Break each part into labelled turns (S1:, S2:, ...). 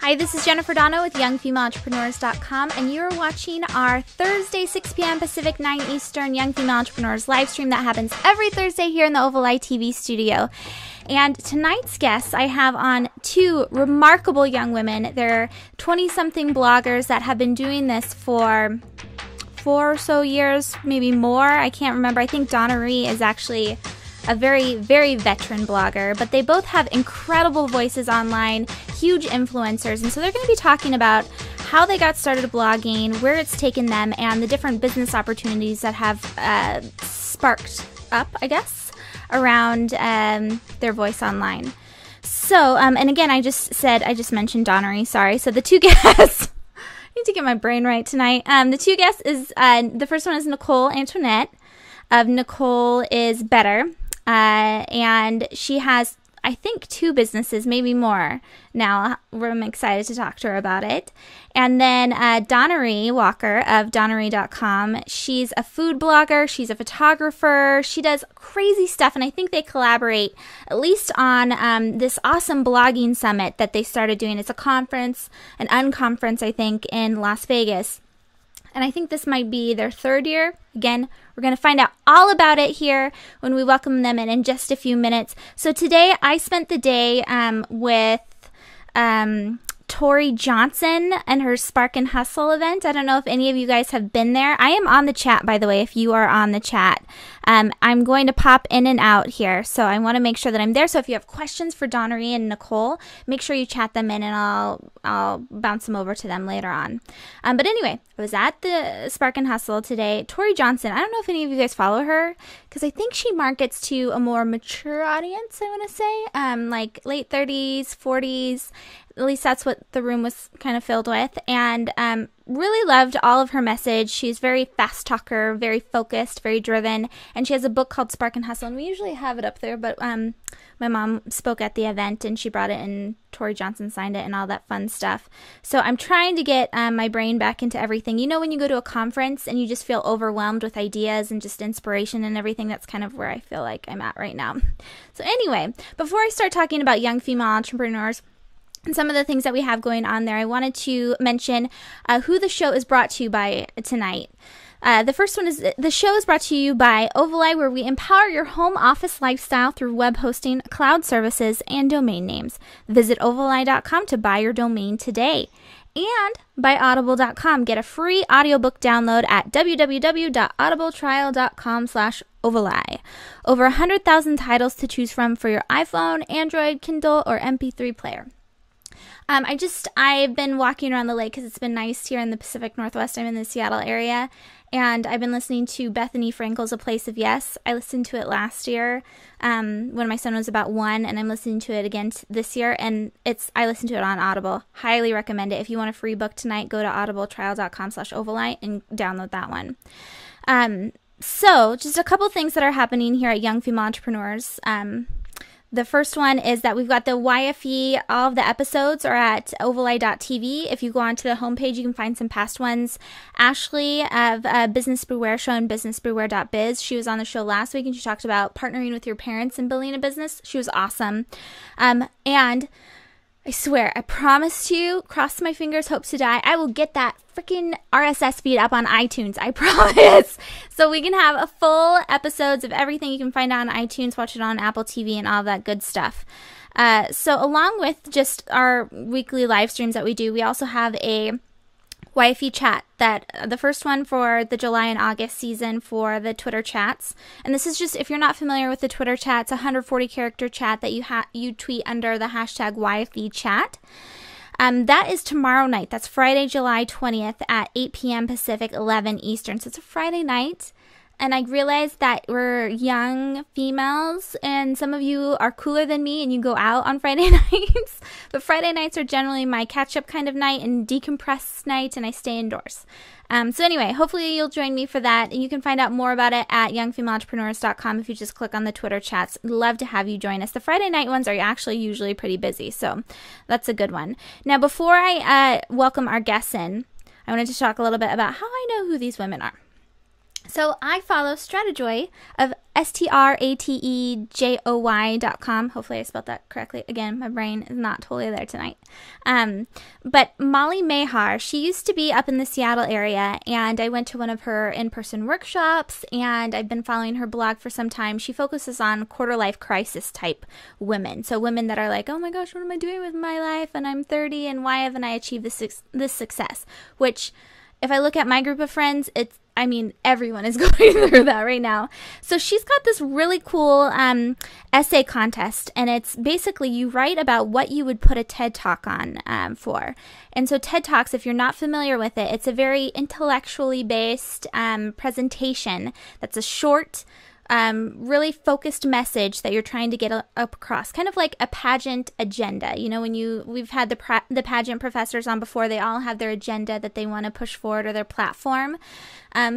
S1: Hi, this is Jennifer Donogh with YoungFemaleEntrepreneurs.com, and you're watching our Thursday, 6 p.m. Pacific, 9 Eastern Young Female Entrepreneurs live stream that happens every Thursday here in the Oval Eye TV studio. And tonight's guests, I have on two remarkable young women. They're 20-something bloggers that have been doing this for 4 or so years, maybe more. I can't remember. I think Doniree is actually a very, very veteran blogger, but they both have incredible voices online, huge influencers, and so they're going to be talking about how they got started blogging, where it's taken them, and the different business opportunities that have sparked up, I guess, around their voice online. So, and again, I just mentioned Doniree, sorry. So the two guests, I need to get my brain right tonight. The two guests is, the first one is Nicole Antoinette of Nicole is Better. And she has, I think, 2 businesses, maybe more now. I'm excited to talk to her about it. And then Doniree Walker of Doniree.com. She's a food blogger. She's a photographer. She does crazy stuff, and I think they collaborate at least on this awesome blogging summit that they started doing. It's a conference, an unconference, I think, in Las Vegas. And I think this might be their 3rd year. Again, we're going to find out all about it here when we welcome them in just a few minutes. So today I spent the day with Tori Johnson and her Spark and Hustle event. I don't know if any of you guys have been there. I am on the chat, by the way, if you are on the chat. I'm going to pop in and out here, so I want to make sure that I'm there. So if you have questions for Doniree and Nicole, make sure you chat them in, and I'll bounce them over to them later on. But anyway, I was at the Spark and Hustle today. Tori Johnson, I don't know if any of you guys follow her, because I think she markets to a more mature audience, I want to say, like late 30s, 40s. At least that's what the room was kind of filled with, and really loved all of her message. She's very fast talker, very focused, very driven, and she has a book called Spark and Hustle, and we usually have it up there, but my mom spoke at the event, and she brought it, and Tori Johnson signed it, and all that fun stuff. So I'm trying to get my brain back into everything. You know, when you go to a conference and you just feel overwhelmed with ideas and just inspiration and everything, that's kind of where I feel like I'm at right now. So anyway, before I start talking about young female entrepreneurs and some of the things that we have going on there, I wanted to mention who the show is brought to you by tonight. The first one is, the show is brought to you by Oval Eye, where we empower your home office lifestyle through web hosting, cloud services, and domain names. Visit ovaleye.com to buy your domain today. And by audible.com. Get a free audiobook download at www.audibletrial.com/ovaleye. Over 100,000 titles to choose from for your iPhone, Android, Kindle, or MP3 player. I've been walking around the lake because it's been nice here in the Pacific Northwest. I'm in the Seattle area, and I've been listening to Bethany Frankel's A Place of Yes. I listened to it last year when my son was about 1, and I'm listening to it again this year, and I listened to it on Audible. Highly recommend it. If you want a free book tonight, go to audibletrial.com/ovaleye and download that one. So just a couple things that are happening here at Young Female Entrepreneurs. The first one is that we've got the YFE, all of the episodes are at ovaleye.tv. If you go onto the homepage, you can find some past ones. Ashley of Business Beware Show and businessbeware.biz. She was on the show last week, and she talked about partnering with your parents and building a business. She was awesome. And I swear, I promise you, cross my fingers, hope to die, I will get that freaking RSS feed up on iTunes. I promise. So we can have a full episodes of everything you can find on iTunes, watch it on Apple TV, and all that good stuff. So along with just our weekly live streams that we do, we also have a YFE chat, that the first one for the July and August season for the Twitter chats. And this is just, if you're not familiar with the Twitter chat, it's a 140 character chat that you tweet under the hashtag YFE chat. That is tomorrow night. That's Friday, July 20th at 8 p.m. Pacific, 11 Eastern. So it's a Friday night. And I realized that we're young females, and some of you are cooler than me, and you go out on Friday nights. But Friday nights are generally my catch-up kind of night and decompress night, and I stay indoors. So anyway, hopefully you'll join me for that. And you can find out more about it at youngfemaleentrepreneurs.com if you just click on the Twitter chats. Love to have you join us. The Friday night ones are actually usually pretty busy, so that's a good one. Now, before I welcome our guests in, I wanted to talk a little bit about how I know who these women are. So I follow Stratejoy of STRATEJOY.com. Hopefully I spelled that correctly. Again, my brain is not totally there tonight. But Molly Mahar, she used to be up in the Seattle area, and I went to one of her in-person workshops, and I've been following her blog for some time. She focuses on quarter-life crisis type women. So women that are like, oh my gosh, what am I doing with my life? And I'm 30, and why haven't I achieved this success? Which, if I look at my group of friends, everyone is going through that right now. So she's got this really cool essay contest, and it's basically you write about what you would put a TED Talk on for. And so TED Talks, if you're not familiar with it, it's a very intellectually based presentation that's a short, really focused message that you're trying to get up across, kind of like a pageant agenda. You know, we've had the pageant professors on before, they all have their agenda that they want to push forward, or their platform.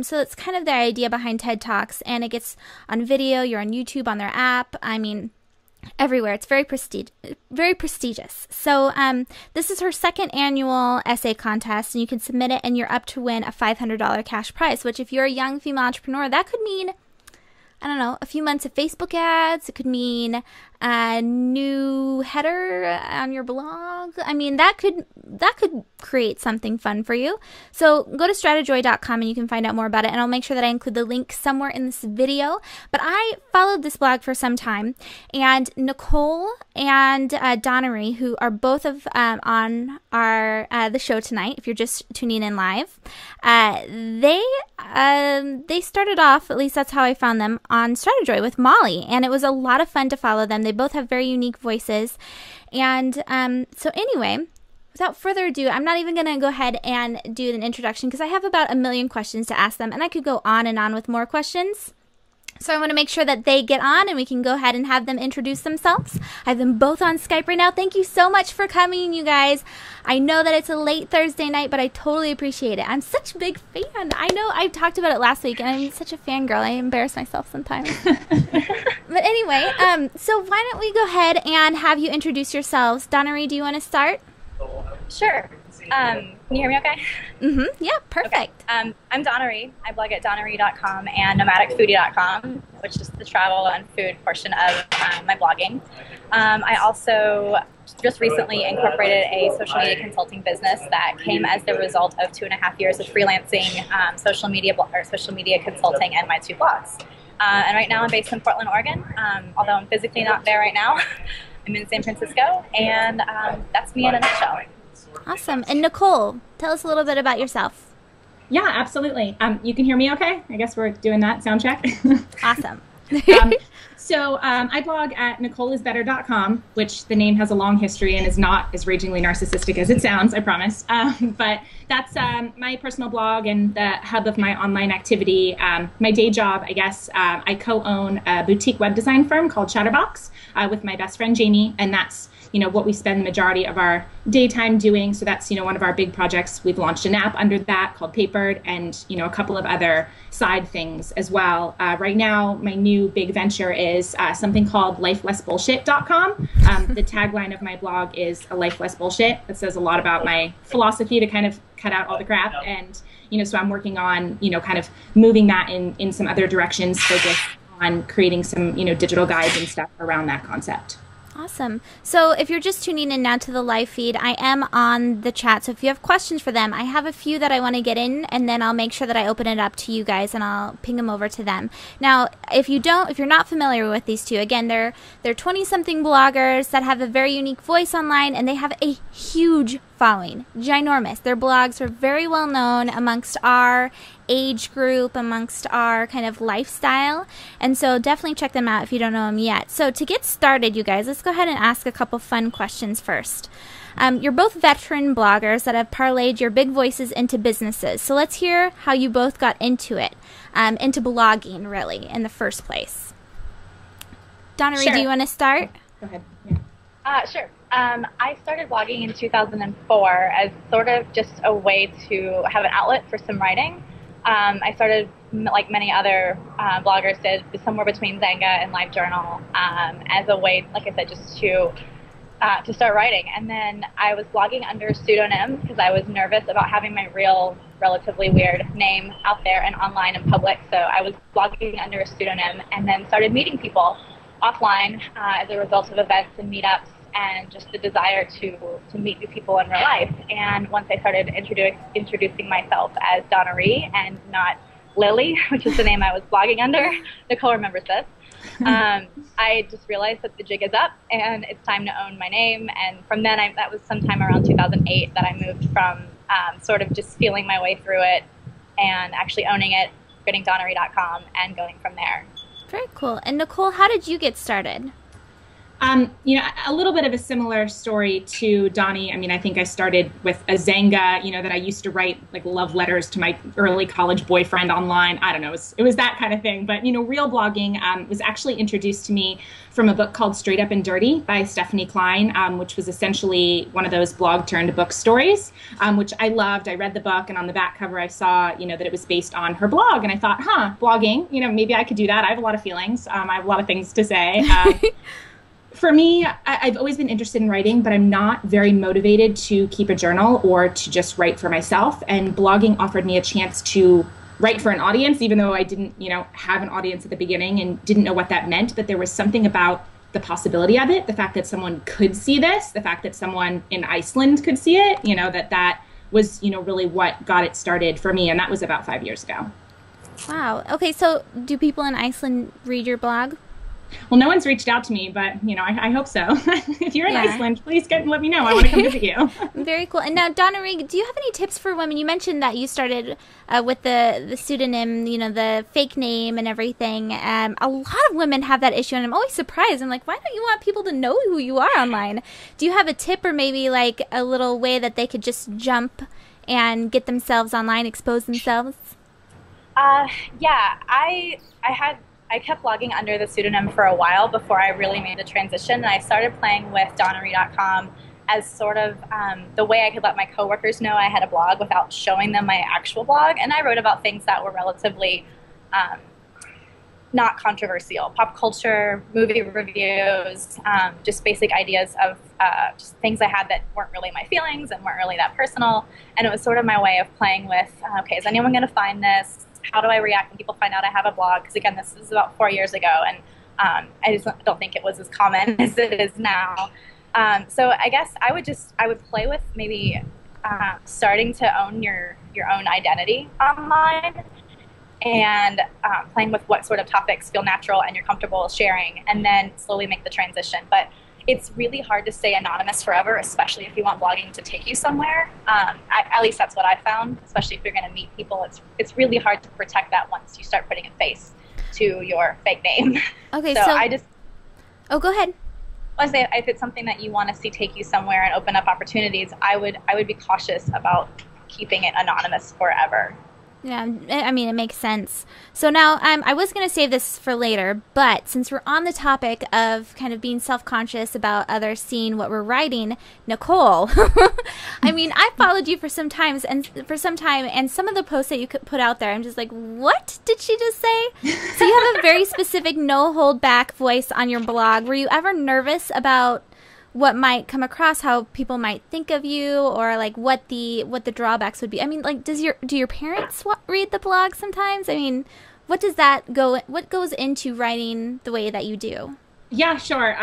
S1: So it's kind of the idea behind TED Talks, and it gets on video. You're on YouTube, on their app. Everywhere. It's very prestigious. So this is her second annual essay contest, and you can submit it, and you're up to win a $500 cash prize, which if you're a young female entrepreneur, that could mean, I don't know, a few months of Facebook ads. It could mean a new header on your blog. That could create something fun for you. So go to stratejoy.com and you can find out more about it. And I'll make sure that I include the link somewhere in this video. But I followed this blog for some time, and Nicole and Doniree, who are both on the show tonight, if you're just tuning in live, they started off, at least that's how I found them, on Stratejoy with Molly, and it was a lot of fun to follow them. They both have very unique voices. And so anyway, without further ado, I'm not even going to go ahead and do an introduction because I have about a million questions to ask them, and I could go on and on with more questions. So I want to make sure that they get on and we can go ahead and have them introduce themselves. I have them both on Skype right now. Thank you so much for coming, you guys. I know that it's a late Thursday night, but I totally appreciate it. I'm such a big fan. I know I talked about it last week, and I'm such a fangirl. I embarrass myself sometimes. But anyway, so why don't we go ahead and have you introduce yourselves. Doniree, do you want to start?
S2: Sure. Can you hear me okay?
S1: Mm-hmm. Yeah, perfect.
S2: Okay. I'm Doniree. I blog at Doniree.com and nomadicfoodie.com, which is the travel and food portion of my blogging. I also just recently incorporated a social media consulting business that came as the result of 2.5 years of freelancing social media consulting and my 2 blogs. And right now I'm based in Portland, Oregon, although I'm physically not there right now. I'm in San Francisco, and that's me in a nutshell.
S1: Awesome. And Nicole, tell us a little bit about yourself.
S3: Yeah, absolutely. You can hear me okay? I guess we're doing that sound check.
S1: Awesome.
S3: So I blog at NicoleIsBetter.com, which the name has a long history and is not as ragingly narcissistic as it sounds, I promise. But that's my personal blog and the hub of my online activity. My day job, I guess, I co-own a boutique web design firm called Chatterbox with my best friend Jamie, and that's what we spend the majority of our daytime doing. So that's, one of our big projects. We've launched an app under that called Papered, and, a couple of other side things as well. Right now, my new big venture is something called lifelessbullshit.com. The tagline of my blog is a life less bullshit. That says a lot about my philosophy to kind of cut out all the crap. And, so I'm working on, kind of moving that in some other directions, focused on creating some, digital guides and stuff around that concept.
S1: Awesome. So if you're just tuning in now to the live feed, I am on the chat. So if you have questions for them, I have a few that I want to get in, and then I'll make sure that I open it up to you guys and I'll ping them over to them. Now, if you're not familiar with these two, again, they're 20-something bloggers that have a very unique voice online, and they have a huge following, ginormous. Their blogs are very well known amongst our age group, amongst our kind of lifestyle, and so definitely check them out if you don't know them yet. So to get started, you guys, let's go ahead and ask a couple fun questions first. You're both veteran bloggers that have parlayed your big voices into businesses, so let's hear how you both got into it, into blogging really in the first place. Doniree,
S3: Sure.
S1: Do you want to start?
S3: Go ahead.
S2: Sure. I started blogging in 2004 as sort of just a way to have an outlet for some writing. I started, like many other bloggers did, somewhere between Zanga and LiveJournal as a way, like I said, just to start writing. And then I was blogging under a pseudonym because I was nervous about having my real relatively weird name out there and online and public. So I was blogging under a pseudonym and then started meeting people offline as a result of events and meetups and just the desire to meet new people in real life. And once I started introducing myself as Doniree and not Lily, which is the name I was blogging under, Nicole remembers this, I just realized that the jig is up and it's time to own my name. And from then, that was sometime around 2008 that I moved from sort of just feeling my way through it and actually owning it, getting Doniree.com, and going from there.
S1: Very cool. And Nicole, how did you get started?
S3: You know, a little bit of a similar story to Donnie. I mean, I think I started with a Zanga, you know, that I used to write like love letters to my early college boyfriend online. I don't know, it was that kind of thing. But, you know, real blogging was actually introduced to me from a book called Straight Up and Dirty by Stephanie Klein, which was essentially one of those blog turned book stories, which I loved. I read the book, and on the back cover I saw, you know, that it was based on her blog. And I thought, blogging, you know, maybe I could do that. I have a lot of feelings. I have a lot of things to say. For me, I've always been interested in writing, but I'm not very motivated to keep a journal or to just write for myself. And blogging offered me a chance to write for an audience, even though I didn't, you know, have an audience at the beginning and didn't know what that meant. But there was something about the possibility of it, the fact that someone could see this, the fact that someone in Iceland could see it, you know, that was, you know, really what got it started for me. And that was about 5 years ago.
S1: Wow. Okay, so do people in Iceland read your blog?
S3: Well, no one's reached out to me, but, you know, I hope so. If you're in Iceland, please let me know. I want to come visit you.
S1: Very cool. And now, Doniree, do you have any tips for women? You mentioned that you started with the pseudonym, you know, the fake name and everything. A lot of women have that issue, and I'm always surprised. I'm like, why don't you want people to know who you are online? Do you have a tip or maybe like a little way that they could just jump and get themselves online, expose themselves?
S2: Yeah, I kept blogging under the pseudonym for a while before I really made the transition, and I started playing with Doniree.com as sort of the way I could let my coworkers know I had a blog without showing them my actual blog. And I wrote about things that were relatively not controversial: pop culture, movie reviews, just basic ideas of just things I had that weren't really my feelings and weren't really that personal. And it was sort of my way of playing with, okay, is anyone going to find this? How do I react when people find out I have a blog? Because again, this is about 4 years ago, and I just don't think it was as common as it is now. So I guess I would play with maybe starting to own your own identity online, and playing with what sort of topics feel natural and you're comfortable sharing, and then slowly make the transition. But it's really hard to stay anonymous forever, especially if you want blogging to take you somewhere. At least that's what I found, especially if you're going to meet people. It's really hard to protect that once you start putting a face to your fake name.
S1: Okay,
S2: so I just...
S1: Oh, go ahead.
S2: I was saying, if it's something that you want to see take you somewhere and open up opportunities, I would be cautious about keeping it anonymous forever.
S1: Yeah, I mean, it makes sense. So now, I was going to save this for later, but since we're on the topic of kind of being self-conscious about others seeing what we're writing, Nicole, I mean, I followed you for some time, and some of the posts that you could put out there, I'm just like, what did she just say? So you have a very specific no-hold-back voice on your blog. Were you ever nervous about what might come across, how people might think of you, or like what the drawbacks would be? I mean, like, do your parents read the blog sometimes? I mean, what goes into writing the way that you do?
S3: Yeah, sure.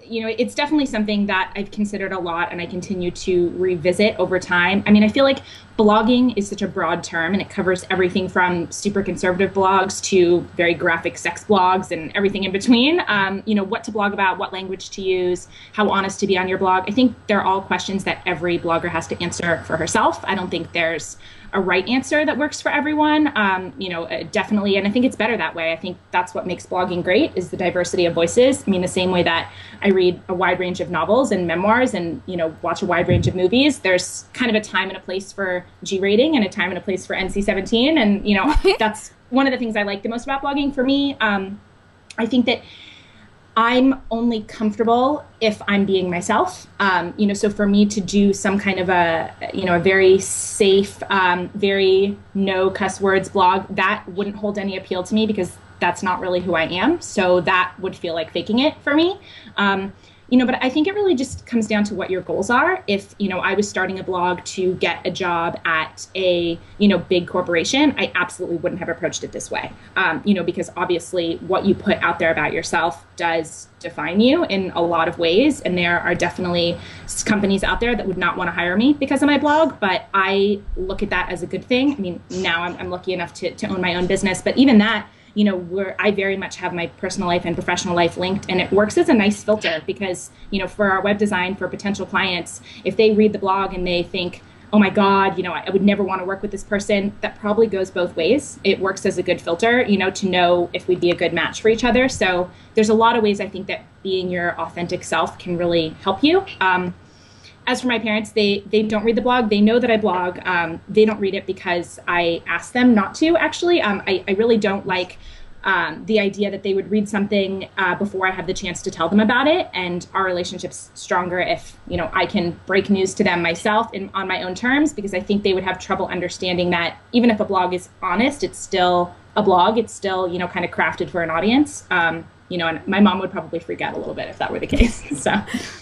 S3: You know, it's definitely something that I've considered a lot, and I continue to revisit over time. I mean, I feel like blogging is such a broad term, and it covers everything from super conservative blogs to very graphic sex blogs and everything in between. You know, what to blog about, what language to use, how honest to be on your blog. I think they're all questions that every blogger has to answer for herself. I don't think there's a right answer that works for everyone. You know, definitely, and I think it's better that way. I think that's what makes blogging great, is the diversity of voices. I mean, the same way that I read a wide range of novels and memoirs and, you know, watch a wide range of movies, there's kind of a time and a place for G rating and a time and a place for NC-17. And, you know, that's one of the things I like the most about blogging. For me, I think that I'm only comfortable if I'm being myself. You know, so for me to do some kind of a very safe, very no cuss words blog, that wouldn't hold any appeal to me because that's not really who I am. So that would feel like faking it for me. But I think it really just comes down to what your goals are. If, I was starting a blog to get a job at a, big corporation, I absolutely wouldn't have approached it this way. Because obviously what you put out there about yourself does define you in a lot of ways. And there are definitely companies out there that would not want to hire me because of my blog, but I look at that as a good thing. I mean, now I'm lucky enough to own my own business, but even that, where I very much have my personal life and professional life linked, and it works as a nice filter because, for our web design, for potential clients, if they read the blog and they think, oh my God, I would never want to work with this person, that probably goes both ways. It works as a good filter, to know if we'd be a good match for each other. So there's a lot of ways I think that being your authentic self can really help you. As for my parents, they don't read the blog. They know that I blog. They don't read it because I asked them not to, actually. I really don't like the idea that they would read something before I have the chance to tell them about it. And our relationship's stronger if, I can break news to them myself on my own terms, because I think they would have trouble understanding that even if a blog is honest, it's still a blog. It's still, kind of crafted for an audience. And my mom would probably freak out a little bit if that were the case. So,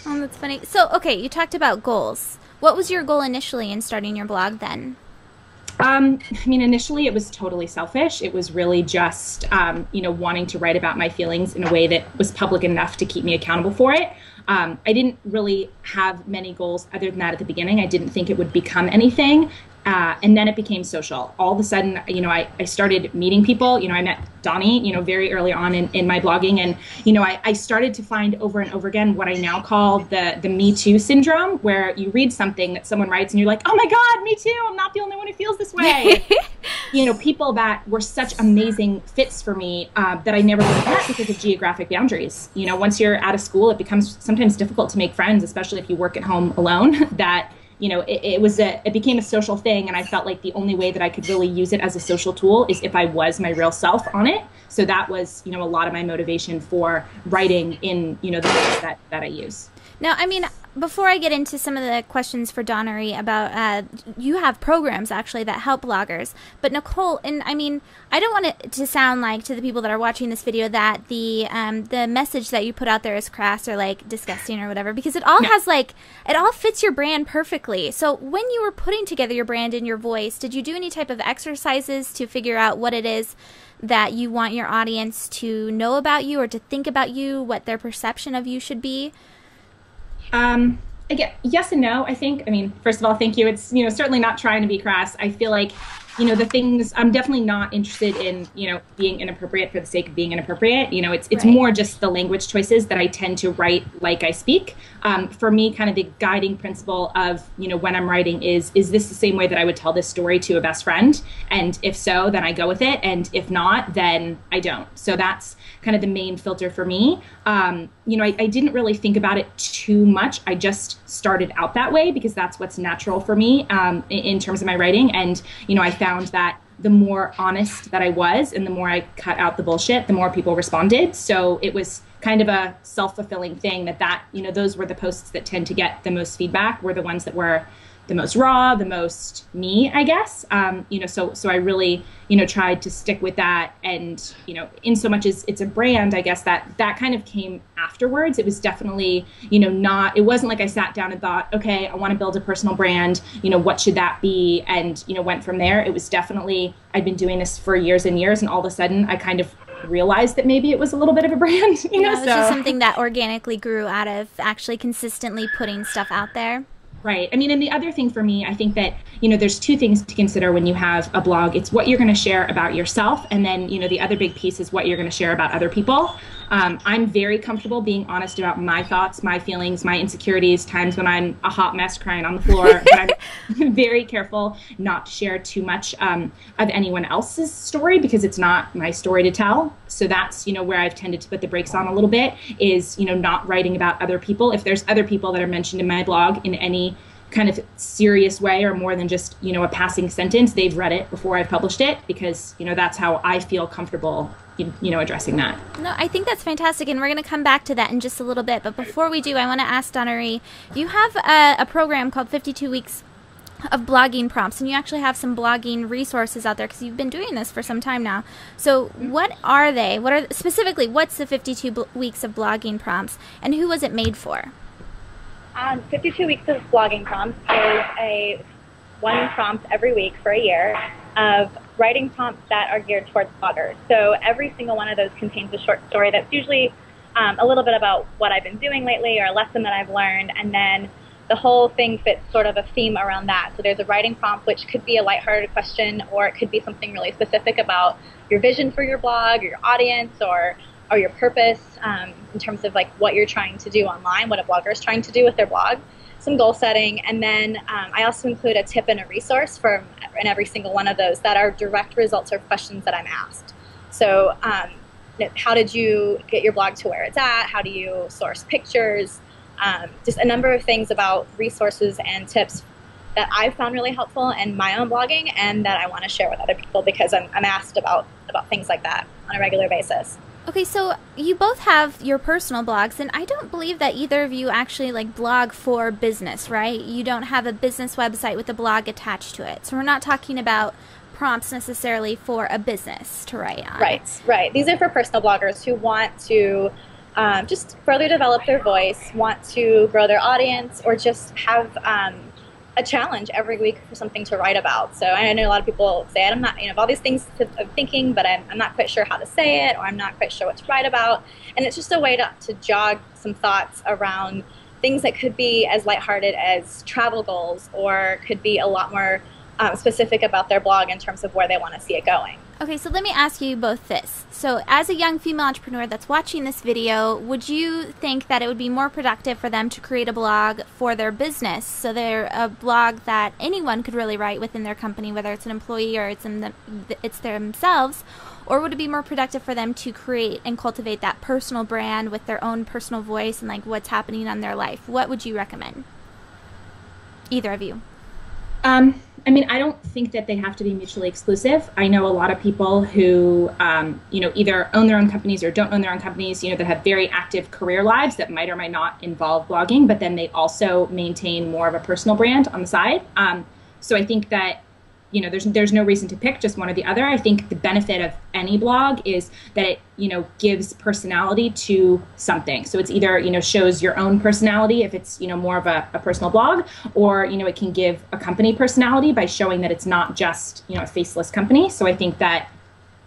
S1: oh, that's funny. So, okay, you talked about goals. What was your goal initially in starting your blog then?
S3: Initially it was totally selfish. It was really just, wanting to write about my feelings in a way that was public enough to keep me accountable for it. I didn't really have many goals other than that at the beginning. I didn't think it would become anything. And then it became social. All of a sudden, I started meeting people. I met Donnie, very early on in my blogging. And, I started to find over and over again what I now call the Me Too syndrome, where you read something that someone writes and you're like, oh my God, me too. I'm not the only one who feels this way. People that were such amazing fits for me that I never would have met because of geographic boundaries. Once you're out of school, it becomes sometimes difficult to make friends, especially if you work at home alone, that it became a social thing, and I felt like the only way that I could really use it as a social tool is if I was my real self on it. So that was, a lot of my motivation for writing in, the ways that I use.
S1: Now, before I get into some of the questions for Doniree about, you have programs actually that help bloggers, but Nicole, and I don't want it to sound like to the people that are watching this video that the message that you put out there is crass or like disgusting or whatever, because it all has it all fits your brand perfectly. So when you were putting together your brand and your voice, did you do any type of exercises to figure out what it is that you want your audience to know about you or to think about you, what their perception of you should be?
S3: Again, yes and no, I think. First of all, thank you. It's, certainly not trying to be crass. I feel like, the things, I'm definitely not interested in, being inappropriate for the sake of being inappropriate. It's right. More just the language choices that I tend to write like I speak. For me, kind of the guiding principle of, when I'm writing is this the same way that I would tell this story to a best friend? And if so, then I go with it. And if not, then I don't. So that's kind of the main filter for me. I didn't really think about it too much. I just started out that way because that's what's natural for me in terms of my writing. And, I found that the more honest that I was and the more I cut out the bullshit, the more people responded. So it was kind of a self-fulfilling thing that those were the posts that tend to get the most feedback, were the ones that were the most raw, the most me, I guess. So I really, tried to stick with that. And, in so much as it's a brand, I guess that kind of came afterwards. It was definitely, it wasn't like I sat down and thought, okay, I want to build a personal brand. What should that be? And, went from there. It was definitely, I'd been doing this for years and years. And all of a sudden I kind of realized that maybe it was a little bit of a brand,
S1: It was just something that organically grew out of actually consistently putting stuff out there.
S3: Right. And the other thing for me, I think that, there's two things to consider when you have a blog. It's what you're going to share about yourself. And then, the other big piece is what you're going to share about other people. I'm very comfortable being honest about my thoughts, my feelings, my insecurities, times when I'm a hot mess crying on the floor. But I'm very careful not to share too much of anyone else's story because it's not my story to tell. So that's, where I've tended to put the brakes on a little bit is, not writing about other people. If there's other people that are mentioned in my blog in any kind of serious way or more than just, a passing sentence, they've read it before I've published it because, that's how I feel comfortable, addressing that.
S1: No, I think that's fantastic, and we're going to come back to that in just a little bit. But before we do, I want to ask Doniree, you have a program called 52 Weeks of blogging prompts, and you actually have some blogging resources out there because you've been doing this for some time now. So what are they? Specifically, what's the 52 weeks of blogging prompts, and who was it made for?
S2: 52 weeks of blogging prompts is one prompt every week for a year of writing prompts that are geared towards bloggers. So every single one of those contains a short story that's usually a little bit about what I've been doing lately or a lesson that I've learned, and then the whole thing fits sort of a theme around that. So there's a writing prompt, which could be a lighthearted question, or it could be something really specific about your vision for your blog, or your audience, or your purpose in terms of like what you're trying to do online, what a blogger is trying to do with their blog, some goal setting, and then I also include a tip and a resource in every single one of those that are direct results or questions that I'm asked. So how did you get your blog to where it's at? How do you source pictures? Just a number of things about resources and tips that I've found really helpful in my own blogging and that I want to share with other people because I'm asked about things like that on a regular basis.
S1: Okay, so you both have your personal blogs, and I don't believe that either of you actually like blog for business, right? You don't have a business website with a blog attached to it. So we're not talking about prompts necessarily for a business to write on.
S2: Right. These are for personal bloggers who want to just further develop their voice, want to grow their audience, or just have a challenge every week for something to write about. So I know a lot of people say, I'm not, all these things of thinking, but I'm not quite sure how to say it, or I'm not quite sure what to write about. And it's just a way to jog some thoughts around things that could be as lighthearted as travel goals, or could be a lot more specific about their blog in terms of where they want to see it going.
S1: Okay, so let me ask you both this. So as a young female entrepreneur that's watching this video, would you think that it would be more productive for them to create a blog for their business? So they're a blog that anyone could really write within their company, whether it's an employee or it's themselves, or would it be more productive for them to create and cultivate that personal brand with their own personal voice and like what's happening on their life? What would you recommend? Either of you.
S3: I don't think that they have to be mutually exclusive. I know a lot of people who, either own their own companies or don't own their own companies, that have very active career lives that might or might not involve blogging, but then they also maintain more of a personal brand on the side. So I think that, there's no reason to pick just one or the other. I think the benefit of any blog is that it, gives personality to something. So it's either, shows your own personality if it's, more of a personal blog, or, it can give a company personality by showing that it's not just, a faceless company. So I think that,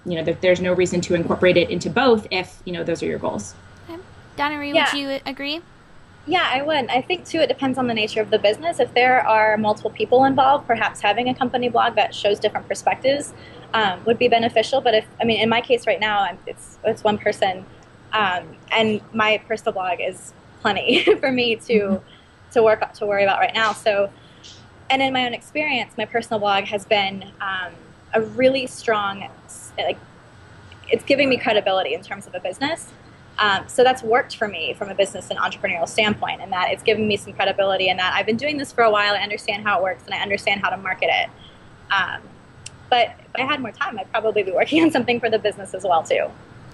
S3: there's no reason to incorporate it into both if, those are your goals.
S1: Okay. Doniree, would you agree?
S2: Yeah, I would. I think, too, it depends on the nature of the business. If there are multiple people involved, perhaps having a company blog that shows different perspectives would be beneficial. But in my case right now, it's one person, and my personal blog is plenty for me to worry about right now. So, and in my own experience, my personal blog has been a really strong, it's giving me credibility in terms of a business. So that's worked for me from a business and entrepreneurial standpoint, and that it's given me some credibility, and that I've been doing this for a while. I understand how it works, and I understand how to market it. But if I had more time, I'd probably be working on something for the business as well, too.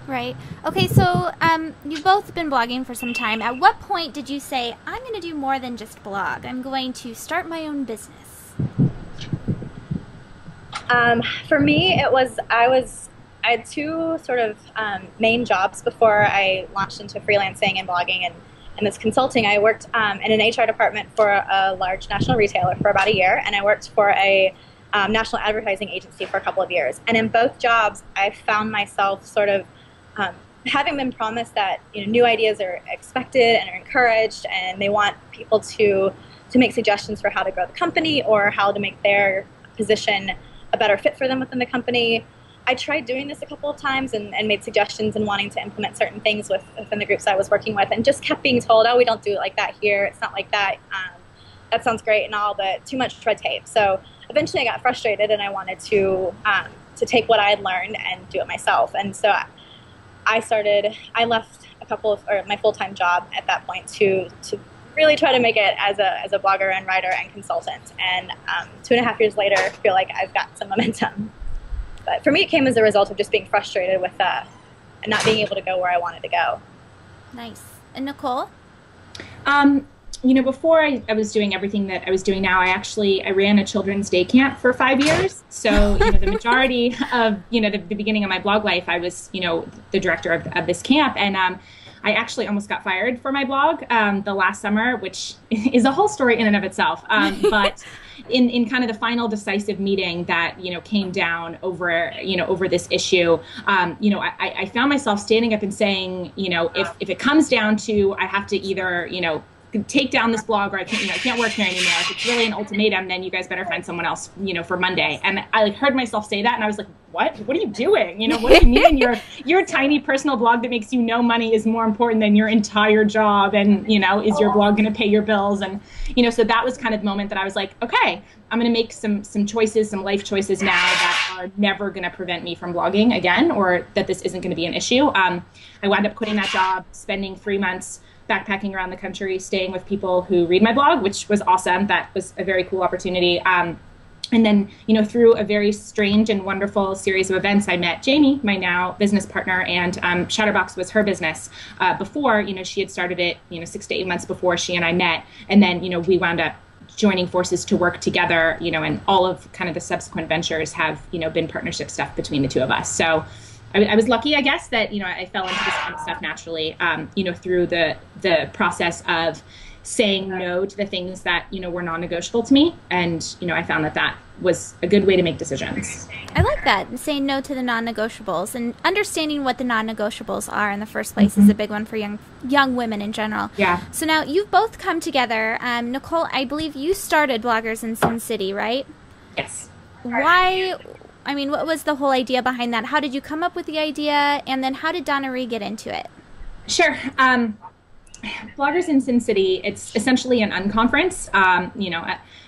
S1: Right. Okay, so you've both been blogging for some time. At what point did you say, I'm going to do more than just blog? I'm going to start my own business?
S2: For me, I had two sort of main jobs before I launched into freelancing and blogging and this consulting. I worked in an HR department for a large national retailer for about a year, and I worked for a national advertising agency for a couple of years. And in both jobs, I found myself sort of having been promised that new ideas are expected and are encouraged, and they want people to make suggestions for how to grow the company or how to make their position a better fit for them within the company. I tried doing this a couple of times and made suggestions and wanting to implement certain things within the groups I was working with, and just kept being told, oh, we don't do it like that here. It's not like that. That sounds great and all, but too much red tape. So eventually I got frustrated, and I wanted to take what I had learned and do it myself. And so I left my full-time job at that point to really try to make it as a blogger and writer and consultant. And 2.5 years later, I feel like I've got some momentum. But for me, it came as a result of just being frustrated with not being able to go where I wanted to go.
S1: Nice. And Nicole?
S3: before I was doing everything that I was doing now, I ran a children's day camp for 5 years. So, the majority of, the beginning of my blog life, I was, the director of this camp. And I actually almost got fired for my blog the last summer, which is a whole story in and of itself. But in kind of the final decisive meeting that, came down over this issue, I found myself standing up and saying, if it comes down to, I have to either, take down this blog, or I can't work here anymore. If it's really an ultimatum, then you guys better find someone else, for Monday. And I heard myself say that, and I was like, what are you doing? What do you mean your tiny personal blog that makes you no money is more important than your entire job? And, is your blog going to pay your bills? And, so that was kind of the moment that I was like, okay, I'm going to make some choices, some life choices now that are never going to prevent me from blogging again, or that this isn't going to be an issue. I wound up quitting that job, spending 3 months backpacking around the country, staying with people who read my blog, which was awesome. That was a very cool opportunity. And then, through a very strange and wonderful series of events, I met Jamie, my now business partner, and Chatterbox was her business. Before, she had started it, 6 to 8 months before she and I met. And then, we wound up joining forces to work together, and all of kind of the subsequent ventures have, been partnership stuff between the two of us. So I was lucky, I guess, that, I fell into this kind of stuff naturally, through the process of saying no to the things that, were non-negotiable to me. And, I found that was a good way to make decisions.
S1: I like that, saying no to the non-negotiables, and understanding what the non-negotiables are in the first place is a big one for young women in general.
S3: Yeah.
S1: So now you've both come together. Nicole, I believe you started Bloggers in Sin City, right?
S3: Yes.
S1: Why? I mean, what was the whole idea behind that? How did you come up with the idea? And then how did Doniree get into it?
S3: Sure. Bloggers in Sin City, it's essentially an unconference,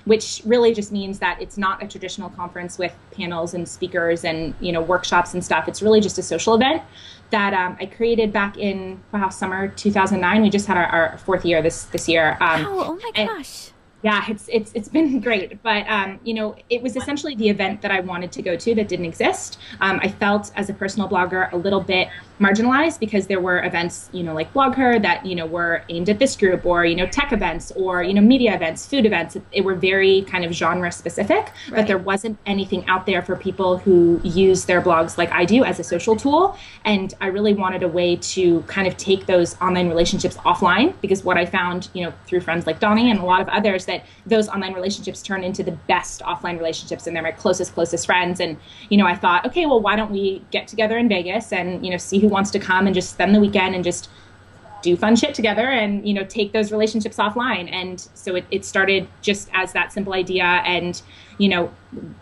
S3: which really just means that it's not a traditional conference with panels and speakers and, workshops and stuff. It's really just a social event that I created back in summer 2009. We just had our fourth year this year.
S1: Oh my gosh.
S3: Yeah, it's been great, but it was essentially the event that I wanted to go to that didn't exist. I felt as a personal blogger a little bit marginalized because there were events, like Blog Her that were aimed at this group, or tech events, or media events, food events. It were very kind of genre specific, but there wasn't anything out there for people who use their blogs like I do as a social tool. And I really wanted a way to kind of take those online relationships offline, because what I found, through friends like Donnie and a lot of others, that those online relationships turn into the best offline relationships, and they're my closest friends. And, I thought, okay, well, why don't we get together in Vegas and, see who wants to come and just spend the weekend and just do fun shit together and, take those relationships offline. And so it started just as that simple idea and,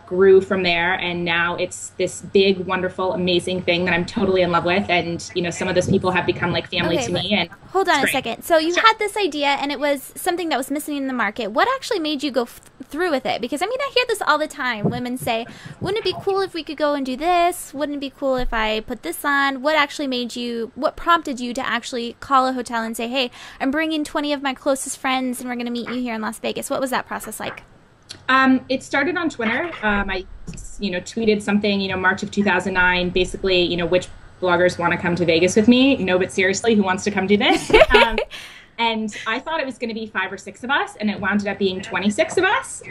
S3: grew from there. And now it's this big, wonderful, amazing thing that I'm totally in love with. And, some of those people have become like family to me. And
S1: hold on a second. So you had this idea and it was something that was missing in the market. What actually made you go through with it? Because, I hear this all the time. Women say, wouldn't it be cool if we could go and do this? Wouldn't it be cool if I put this on? What prompted you to actually call a hotel and say, hey, I'm bringing 20 of my closest friends and we're going to meet you here in Las Vegas? What was that process like?
S3: It started on Twitter. I, tweeted something, March of 2009, basically, which bloggers want to come to Vegas with me? No, but seriously, who wants to come do this? And I thought it was going to be 5 or 6 of us, and it wound up being 26 of us.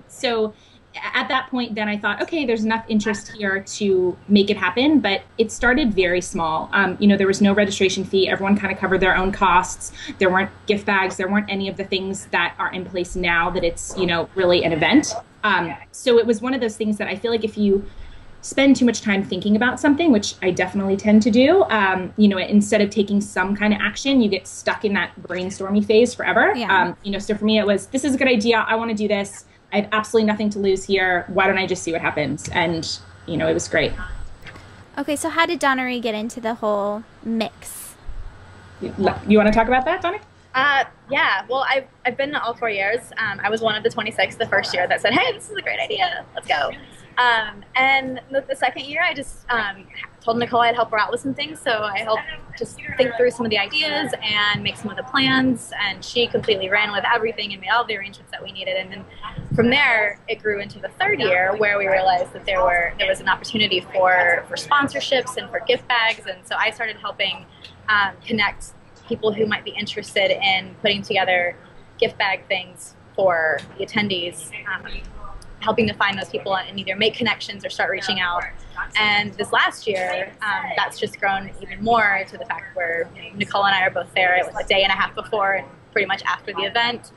S3: So at that point, then I thought, okay, there's enough interest here to make it happen, but it started very small. There was no registration fee. Everyone kind of covered their own costs. There weren't gift bags. There weren't any of the things that are in place now that it's, really an event. So it was one of those things that I feel like if you spend too much time thinking about something, which I definitely tend to do, instead of taking some kind of action, you get stuck in that brainstormy phase forever.
S1: Yeah.
S3: So for me, it was, this is a good idea. I want to do this. I have absolutely nothing to lose here. Why don't I just see what happens? And, it was great.
S1: Okay, so how did Doniree get into the whole mix?
S3: You want to talk about that, Donnie?
S2: Yeah, well, I've been to all 4 years. I was one of the 26 the first year that said, hey, this is a great idea. Let's go. And the second year, I just told Nicole I'd help her out with some things. So I helped just think through some of the ideas and make some of the plans. And she completely ran with everything and made all the arrangements that we needed. And then from there, it grew into the third year where we realized that there was an opportunity for sponsorships and for gift bags. And so I started helping connect people who might be interested in putting together gift bag things for the attendees, helping to find those people and either make connections or start reaching out. And this last year, that's just grown even more to the fact where Nicole and I are both there a day and a half before and pretty much after the event,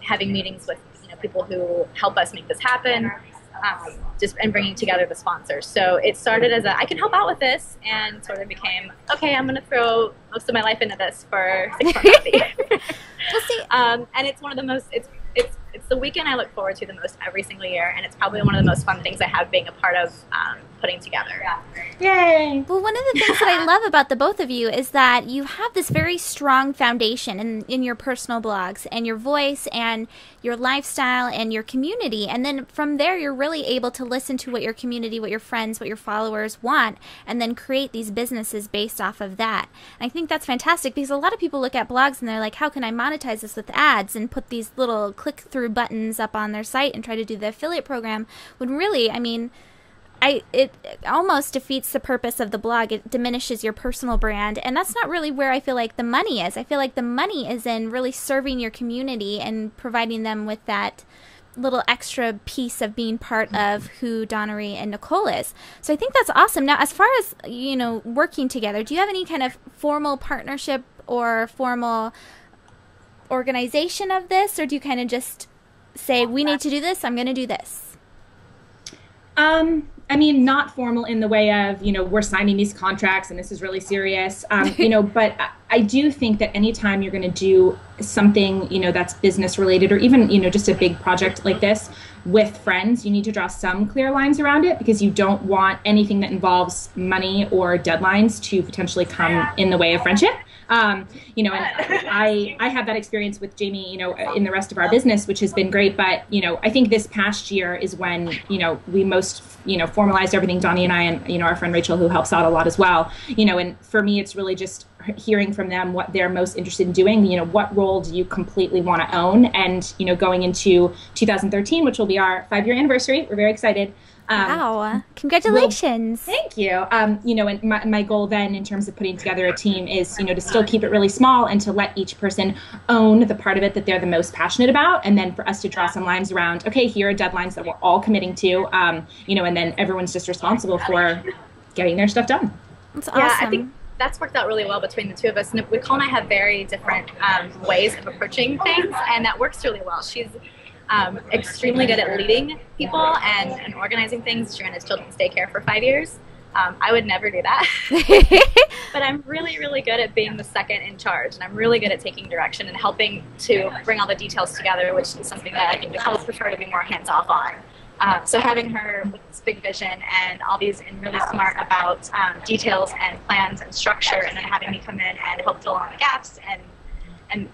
S2: having meetings with people who help us make this happen, and bringing together the sponsors. So it started as I can help out with this, and sort of became, okay, I'm going to throw most of my life into this for 6 months.
S1: We'll see.
S2: And it's one of the most, it's the weekend I look forward to the most every single year, and it's probably one of the most fun things I have being a part of putting together.
S3: Yay!
S1: Well, one of the things that I love about the both of you is that you have this very strong foundation in your personal blogs and your voice and your lifestyle and your community. And then from there, you're really able to listen to what your community, what your friends, what your followers want, and then create these businesses based off of that. And I think that's fantastic because a lot of people look at blogs and they're like, how can I monetize this with ads and put these little click-through buttons up on their site and try to do the affiliate program, when really, I mean, it almost defeats the purpose of the blog. It diminishes your personal brand, and that's not really where I feel like the money is. I feel like the money is in really serving your community and providing them with that little extra piece of being part of who Doniree and Nicole is. So I think that's awesome. Now, as far as, working together, do you have any kind of formal partnership or formal organization of this, or do you kind of say, we need to do this, I'm going to do this?
S3: I mean, not formal in the way of, we're signing these contracts and this is really serious, but I do think that anytime you're going to do something, that's business related, or even, just a big project like this with friends, you need to draw some clear lines around it, because you don't want anything that involves money or deadlines to potentially come in the way of friendship. And I have that experience with Jamie, in the rest of our business, which has been great. But, I think this past year is when, we most, formalized everything, Donnie and I, and, our friend Rachel, who helps out a lot as well, and for me, it's really just hearing from them what they're most interested in doing. What role do you completely want to own? And, going into 2013, which will be our 5-year anniversary, we're very excited.
S1: Wow. Congratulations.
S3: Thank you. And my goal then in terms of putting together a team is, to still keep it really small and to let each person own the part of it that they're the most passionate about. And then for us to draw some lines around, okay, here are deadlines that we're all committing to, and then everyone's just responsible for getting their stuff done.
S1: That's awesome.
S2: Yeah, I think that's worked out really well between the two of us. Nicole and I have very different ways of approaching things, and that works really well. She's extremely good at leading people and organizing things. She ran his children's daycare for 5 years. I would never do that. But I'm really, really good at being the second in charge, and I'm really good at taking direction and helping to bring all the details together, which is something that I think Nicole would prefer to be more hands-off on. So having her with this big vision and all these, and really smart about details and plans and structure, and then having me come in and help fill in the gaps and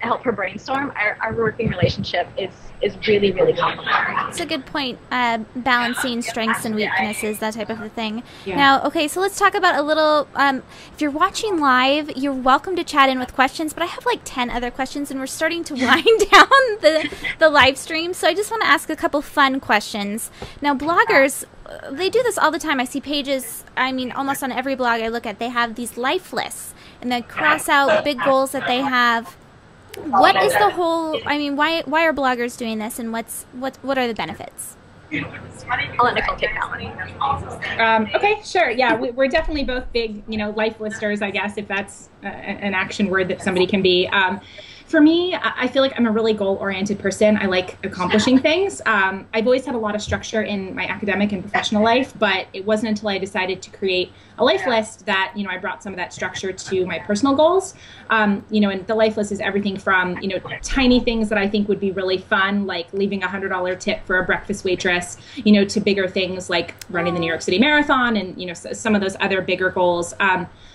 S2: help her brainstorm, our working relationship is really, really complementary.
S1: That's a good point. Balancing strengths and weaknesses, that type of a thing.
S3: Yeah.
S1: Now, okay, so let's talk about a little, if you're watching live, you're welcome to chat in with questions, but I have like 10 other questions, and we're starting to wind down the live stream, so I just want to ask a couple fun questions. Now, bloggers, they do this all the time. I see pages, almost on every blog I look at, they have these life lists, and they cross out big goals that they have. What is the whole, why are bloggers doing this, and what are the benefits?
S2: I'll let Nicole take that one.
S3: Okay, sure. Yeah, we're definitely both big, life listers, I guess, if that's an action word that somebody can be. For me, I feel like I'm a really goal-oriented person. I like accomplishing things. I've always had a lot of structure in my academic and professional life, but it wasn't until I decided to create a life list that, I brought some of that structure to my personal goals. And the life list is everything from, tiny things that I think would be really fun, like leaving $100 tip for a breakfast waitress, to bigger things like running the New York City Marathon and, some of those other bigger goals.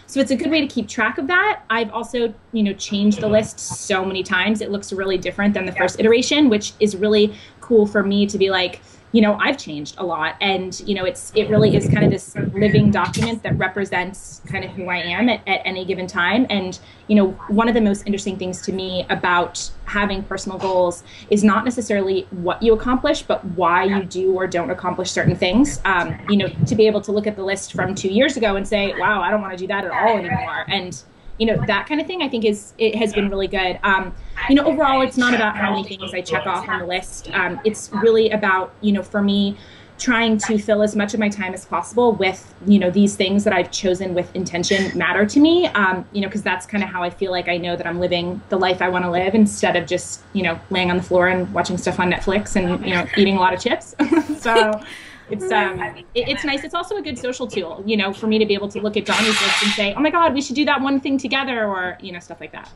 S3: So it's a good way to keep track of that. I've also, changed the list so many times. It looks really different than the first iteration, which is really cool for me to be like, I've changed a lot. And, it really is kind of this living document that represents kind of who I am at any given time. And, one of the most interesting things to me about having personal goals is not necessarily what you accomplish, but why you do or don't accomplish certain things. To be able to look at the list from 2 years ago and say, wow, I don't want to do that at all anymore. And, that kind of thing, I think it has been really good. Overall, it's not about how many things I check off on the list. It's really about, for me, trying to fill as much of my time as possible with, these things that I've chosen with intention matter to me, because that's kind of how I feel like I know that I'm living the life I want to live, instead of just, laying on the floor and watching stuff on Netflix and, eating a lot of chips. So it's nice. It's also a good social tool, for me to be able to look at Donnie's list and say, oh my God, we should do that one thing together, or, stuff like that.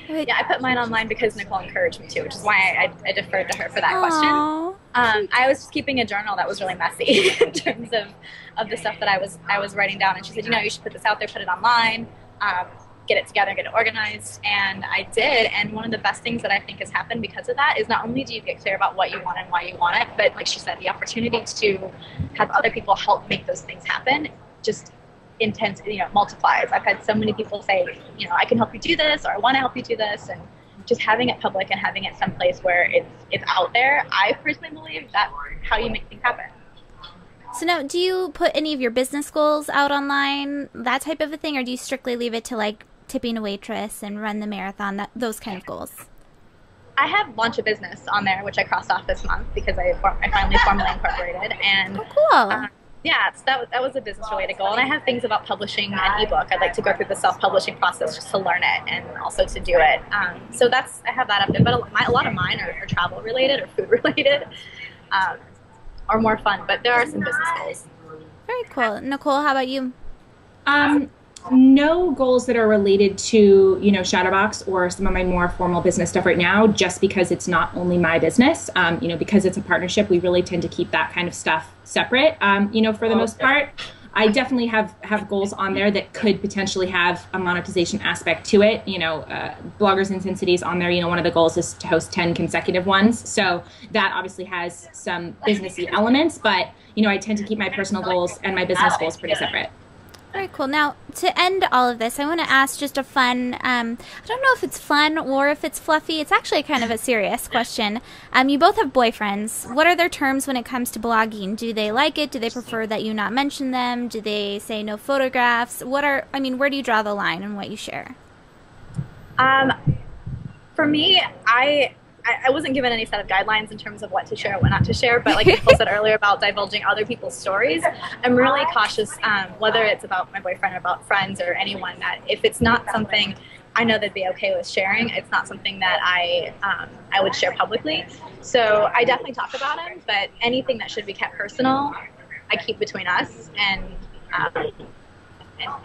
S2: Yeah, I put mine online because Nicole encouraged me to, which is why I deferred to her for that question. I was just keeping a journal that was really messy in terms of the stuff that I was writing down, and she said, you should put this out there, put it online, get it together, get it organized, and I did. And one of the best things that I think has happened because of that is not only do you get clear about what you want and why you want it, but like she said, the opportunity to have other people help make those things happen just intense, multiplies. I've had so many people say, I can help you do this, or I want to help you do this, and just having it public and having it someplace where it's out there, I personally believe that's how you make things happen.
S1: So now, do you put any of your business goals out online, that type of a thing, or do you strictly leave it to like tipping a waitress and run the marathon, those kind of goals?
S2: I have launch a business on there, which I crossed off this month because I finally formally incorporated. And
S1: cool.
S2: Yeah, so that was a business-related goal. And I have things about publishing an ebook. I'd like to go through the self-publishing process just to learn it and also to do it. So I have that up there. But a lot of mine are travel-related or food-related, or more fun. But there are some business goals.
S1: Very cool. Nicole, how about you?
S3: No goals that are related to, Shadowbox or some of my more formal business stuff right now, just because it's not only my business. Because it's a partnership, we really tend to keep that kind of stuff separate, for the most part. I definitely have goals on there that could potentially have a monetization aspect to it. Bloggers and Sin Cities on there, one of the goals is to host 10 consecutive ones. So that obviously has some businessy elements, but, I tend to keep my personal goals and my business goals pretty separate.
S1: Very cool. Now, to end all of this, I want to ask just a fun, I don't know if it's fun or if it's fluffy. It's actually kind of a serious question. You both have boyfriends. What are their terms when it comes to blogging? Do they like it? Do they prefer that you not mention them? Do they say no photographs? Where do you draw the line on what you share?
S2: For me, I wasn't given any set of guidelines in terms of what to share and what not to share, but like Nicole said earlier about divulging other people's stories, I'm really cautious, whether it's about my boyfriend or about friends or anyone, that if it's not something I know they'd be okay with sharing, it's not something that I would share publicly. So I definitely talk about him, but anything that should be kept personal, I keep between us, and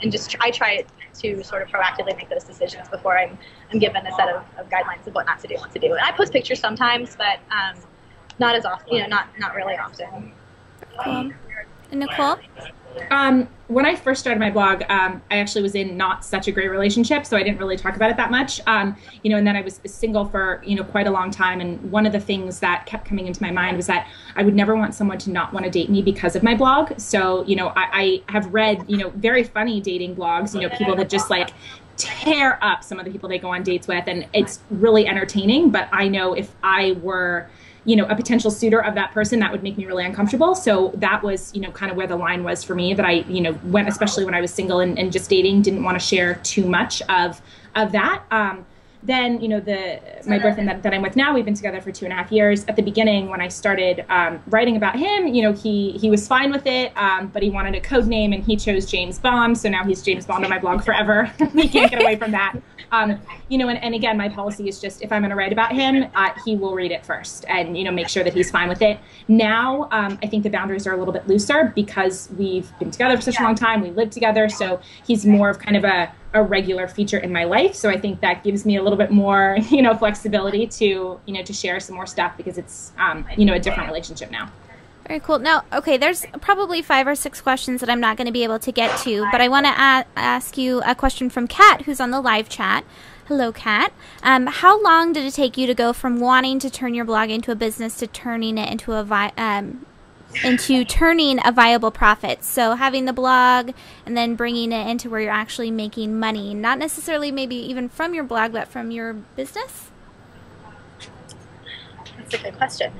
S2: just I try to sort of proactively make those decisions before I'm given a set of guidelines of what not to do, what to do. And I post pictures sometimes, but not as often, not really often.
S1: Cool. And Nicole?
S3: When I first started my blog, I actually was in not such a great relationship, so I didn't really talk about it that much. And then I was single for, quite a long time. And one of the things that kept coming into my mind was that I would never want someone to not want to date me because of my blog. So, I have read, very funny dating blogs, people that just like tear up some of the people they go on dates with. And it's really entertaining. But I know if I were a potential suitor of that person, that would make me really uncomfortable. So that was, kind of where the line was for me, that I, went, especially when I was single and just dating, didn't want to share too much of that. Then, my boyfriend that I'm with now, we've been together for 2.5 years. At the beginning, when I started writing about him, he was fine with it, but he wanted a code name, and he chose James Bond. So now he's James Bond on my blog forever. He can't get away from that. And again, my policy is just, if I'm going to write about him, he will read it first and, make sure that he's fine with it. Now, I think the boundaries are a little bit looser because we've been together for such a long time. We live together. So he's more of kind of a regular feature in my life. So I think that gives me a little bit more, flexibility to, to share some more stuff because it's, a different relationship now.
S1: Very cool. Now, okay, there's probably 5 or 6 questions that I'm not going to be able to get to, but I want to ask you a question from Kat, who's on the live chat. Hello, Kat. How long did it take you to go from wanting to turn your blog into a business to turning it into turning a viable profit? So having the blog and then bringing it into where you're actually making money, not necessarily maybe even from your blog, but from your business?
S2: That's a good question.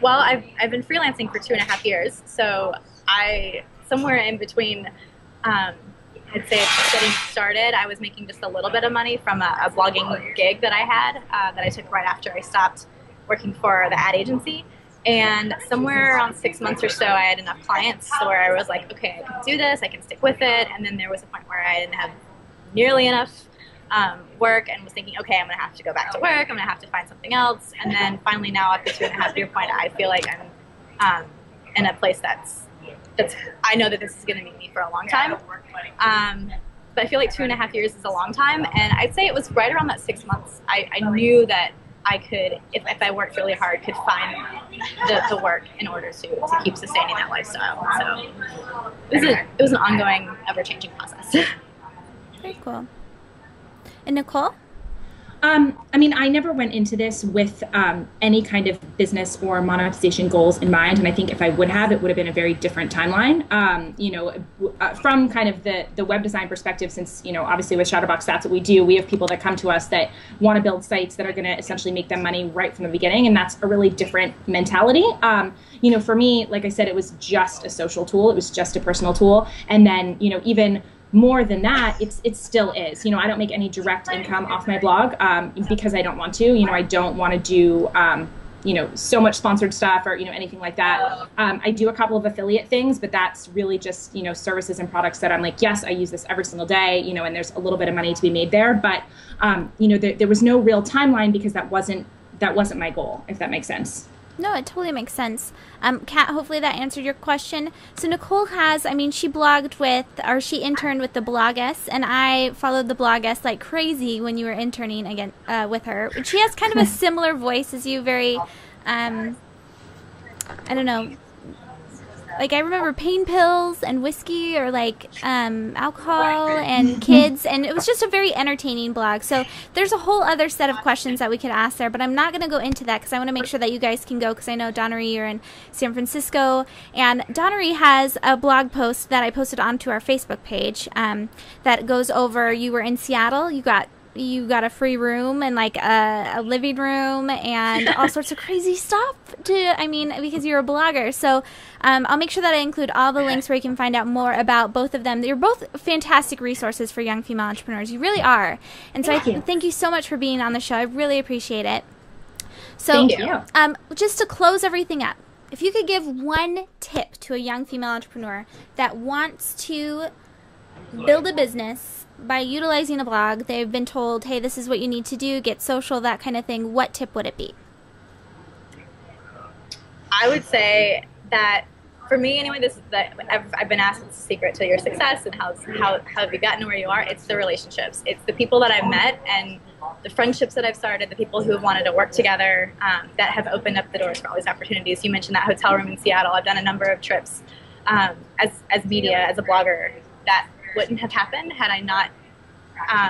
S2: Well, I've been freelancing for 2.5 years, so somewhere in between I'd say it's getting started. I was making just a little bit of money from a blogging gig that I had that I took right after I stopped working for the ad agency. And somewhere around 6 months or so, I had enough clients where I was like, okay, I can do this, I can stick with it. And then there was a point where I didn't have nearly enough work and was thinking, okay, I'm going to have to go back to work. I'm going to have to find something else. And then finally now at the 2.5-year point, I feel like I'm in a place that's I know that this is going to be me for a long time. But I feel like 2.5 years is a long time. And I'd say it was right around that 6 months. I knew that I could, if I worked really hard, could find the work in order to keep sustaining that lifestyle. So it was an ongoing, ever-changing process.
S1: Very cool. And Nicole?
S3: I mean, I never went into this with any kind of business or monetization goals in mind, and I think if I would have, it would have been a very different timeline. From kind of the web design perspective, since, obviously with Shadowbox, that's what we do. We have people that come to us that want to build sites that are going to essentially make them money right from the beginning, and that's a really different mentality. For me, like I said, it was just a social tool. It was just a personal tool, and then, even more than that, it still is. I don't make any direct income off my blog because I don't want to. I don't want to do so much sponsored stuff or anything like that. I do a couple of affiliate things, but that's really just services and products that I'm like, yes, I use this every single day. And there's a little bit of money to be made there, but there was no real timeline because that wasn't my goal, if that makes sense.
S1: No, it totally makes sense. Kat, hopefully that answered your question. So Nicole she blogged she interned with the Bloggess, and I followed the Bloggess like crazy when you were interning again with her. She has kind of a similar voice as you, very, I don't know, like I remember pain pills and whiskey or like alcohol and kids, and it was just a very entertaining blog. So there's a whole other set of questions that we could ask there, but I'm not going to go into that because I want to make sure that you guys can go, because I know Doniree, you're in San Francisco, and Doniree has a blog post that I posted onto our Facebook page that goes over, you were in Seattle, you got a free room and like a living room and all sorts of crazy stuff because you're a blogger. So I'll make sure that I include all the links where you can find out more about both of them. You're both fantastic resources for young female entrepreneurs. You really are. And so thank you so much for being on the show. I really appreciate it. So
S3: thank you.
S1: Just to close everything up, if you could give one tip to a young female entrepreneur that wants to build a business by utilizing a blog, they've been told, hey, this is what you need to do, get social, that kind of thing, what tip would it be?
S2: I would say that for me anyway, I've been asked what's the secret to your success and how have you gotten to where you are. It's the relationships. It's the people that I've met and the friendships that I've started, the people who have wanted to work together that have opened up the doors for all these opportunities. You mentioned that hotel room in Seattle. I've done a number of trips as media, as a blogger, that wouldn't have happened had I not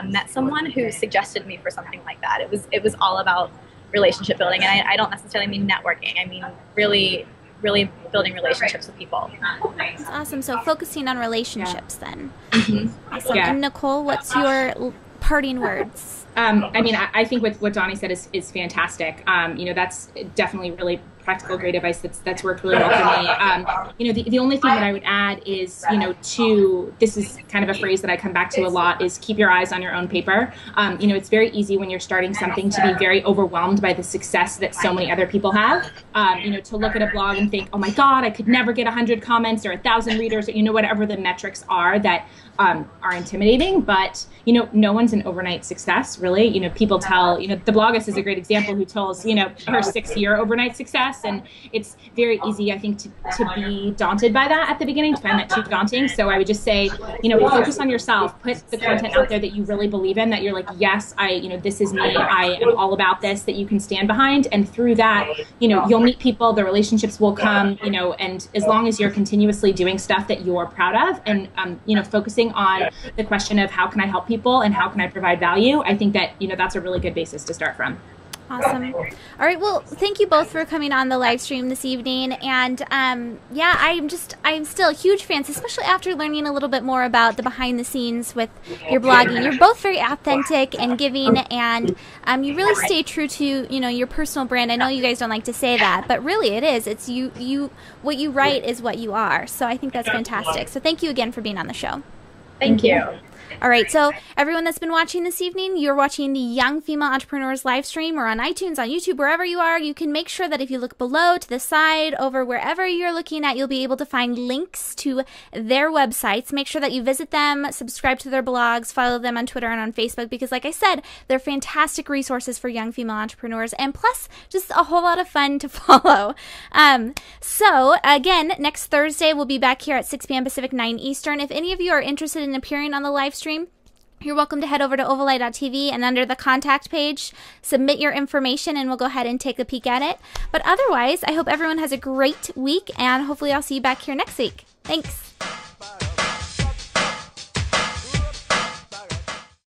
S2: met someone who suggested me for something like that. It was all about relationship building, and I don't necessarily mean networking. I mean really building relationships with people.
S1: That's awesome. So focusing on relationships then.
S2: Mm-hmm.
S1: Awesome. Yeah. And Nicole, what's your parting words?
S3: I think what Donnie said is fantastic. That's definitely really practical, great advice that's worked really well for me. The only thing that I would add is, this is kind of a phrase that I come back to a lot, is keep your eyes on your own paper. It's very easy when you're starting something to be very overwhelmed by the success that so many other people have. To look at a blog and think, oh my God, I could never get 100 comments or 1,000 readers, or, whatever the metrics are that are intimidating. But, no one's an overnight success, really. People tell, the Bloggess is a great example, who tells, her 6-year overnight success. And it's very easy, I think, to be daunted by that at the beginning, to find that too daunting. So I would just say, focus on yourself, put the content out there that you really believe in, that you're like, yes, this is me, I am all about this, that you can stand behind. And through that, you'll meet people, the relationships will come, and as long as you're continuously doing stuff that you're proud of and, focusing on the question of how can I help people and how can I provide value, I think that, that's a really good basis to start from.
S1: Awesome. All right. Well, thank you both for coming on the live stream this evening. And I'm still huge fans, especially after learning a little bit more about the behind the scenes with your blogging. You're both very authentic and giving, and you really stay true to, your personal brand. I know you guys don't like to say that, but really it is. It's you what you write is what you are. So I think that's fantastic. So thank you again for being on the show.
S2: Thank you.
S1: All right, so everyone that's been watching this evening, you're watching the Young Female Entrepreneurs live stream or on iTunes, on YouTube, wherever you are. You can make sure that if you look below, to the side, over wherever you're looking at, you'll be able to find links to their websites. Make sure that you visit them, subscribe to their blogs, follow them on Twitter and on Facebook, because like I said, they're fantastic resources for young female entrepreneurs, and plus just a whole lot of fun to follow. So again, next Thursday, we'll be back here at 6 p.m. Pacific, 9 Eastern. If any of you are interested in appearing on the live stream, you're welcome to head over to ovaleye.tv and under the contact page, submit your information and we'll go ahead and take a peek at it. But otherwise, I hope everyone has a great week and hopefully I'll see you back here next week. Thanks.